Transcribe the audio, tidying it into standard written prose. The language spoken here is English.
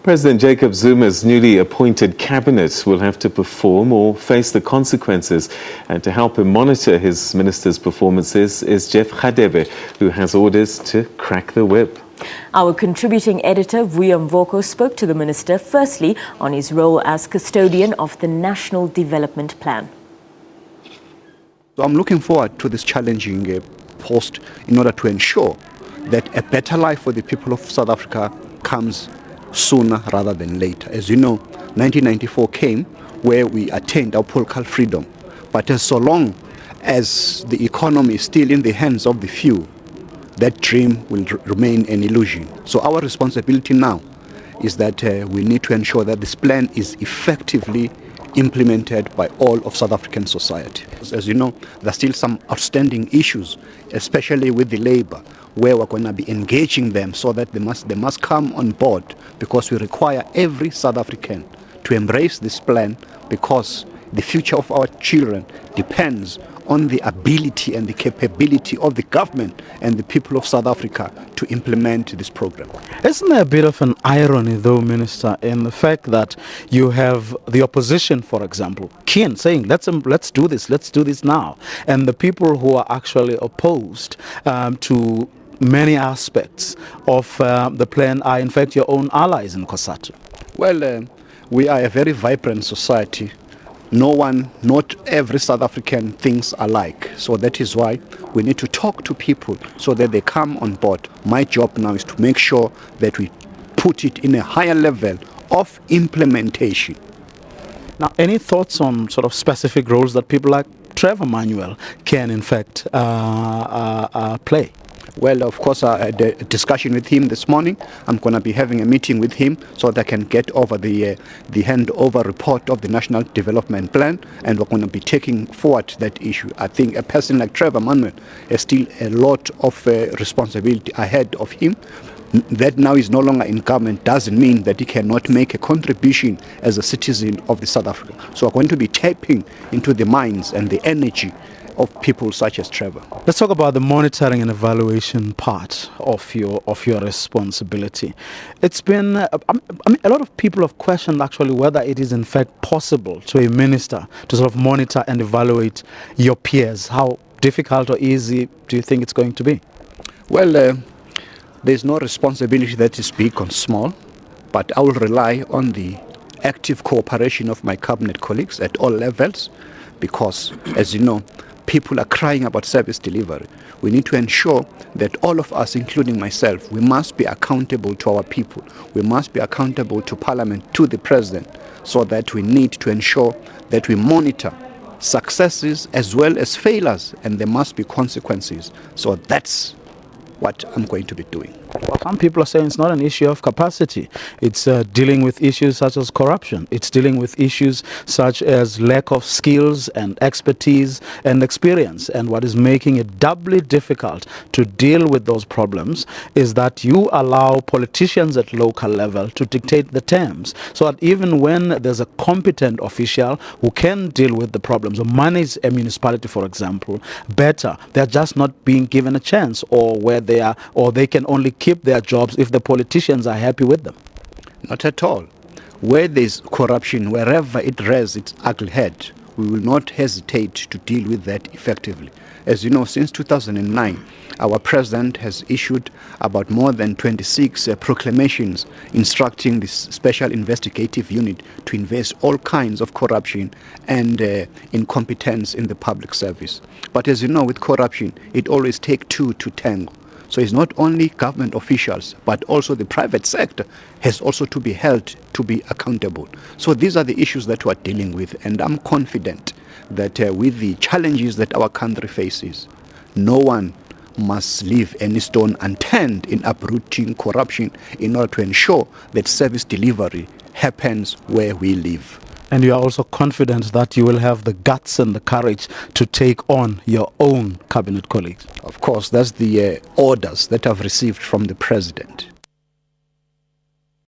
President Jacob Zuma's newly appointed cabinet will have to perform or face the consequences. And to help him monitor his ministers' performances is Jeff Radebe, who has orders to crack the whip. Our contributing editor, Vuyo Mvoko, spoke to the minister firstly on his role as custodian of the National Development Plan. So I'm looking forward to this challenging post in order to ensure that a better life for the people of South Africa comes sooner rather than later. As you know, 1994 came where we attained our political freedom. But as so long as the economy is still in the hands of the few, that dream will remain an illusion. So our responsibility now is that we need to ensure that this plan is effectively implemented by all of South African society. As you know, there are still some outstanding issues, especially with the labor, where we're going to be engaging them so that they must come on board, because we require every South African to embrace this plan, because the future of our children depends on the ability and the capability of the government and the people of South Africa to implement this program. Isn't there a bit of an irony, though, Minister, in the fact that you have the opposition, for example, keen saying, let's do this now, and the people who are actually opposed to many aspects of the plan are in fact your own allies in COSATU? Well, we are a very vibrant society. Not every South African thinks alike. So that is why we need to talk to people so that they come on board. My job now is to make sure that we put it in a higher level of implementation. Now, any thoughts on sort of specific roles that people like Trevor Manuel can in fact play? Well, of course, I had a discussion with him this morning. I'm going to be having a meeting with him so that I can get over the handover report of the National Development Plan, and we're going to be taking forward that issue. I think a person like Trevor Manuel has still a lot of responsibility ahead of him. That now is no longer in government doesn't mean that he cannot make a contribution as a citizen of the South Africa. So we're going to be tapping into the minds and the energy of people such as Trevor. Let's talk about the monitoring and evaluation part of your responsibility. It's been, a lot of people have questioned actually whether it is in fact possible to a minister to sort of monitor and evaluate your peers. How difficult or easy do you think it's going to be? Well, there's no responsibility that is big or small, but I will rely on the active cooperation of my cabinet colleagues at all levels, because, as you know, people are crying about service delivery. We need to ensure that all of us, including myself, we must be accountable to our people. We must be accountable to Parliament, to the President, so that we need to ensure that we monitor successes as well as failures, and there must be consequences. So that's what I'm going to be doing. Well, some people are saying it's not an issue of capacity. It's dealing with issues such as corruption. It's dealing with issues such as lack of skills and expertise and experience. And what is making it doubly difficult to deal with those problems is that you allow politicians at local level to dictate the terms, so that even when there's a competent official who can deal with the problems or manage a municipality, for example, better, they're just not being given a chance, or where they are, or they can only keep their jobs if the politicians are happy with them. Not at all. Where there's corruption, wherever it rears its ugly head, we will not hesitate to deal with that effectively. As you know, since 2009, our president has issued about more than 26 proclamations instructing this special investigative unit to invest all kinds of corruption and incompetence in the public service. But as you know, with corruption, it always takes two to tango. So it's not only government officials, but also the private sector has also to be held to be accountable. So these are the issues that we're dealing with, and I'm confident that with the challenges that our country faces, no one must leave any stone unturned in uprooting corruption in order to ensure that service delivery happens where we live. And you are also confident that you will have the guts and the courage to take on your own cabinet colleagues? Of course, that's the orders that I've received from the President.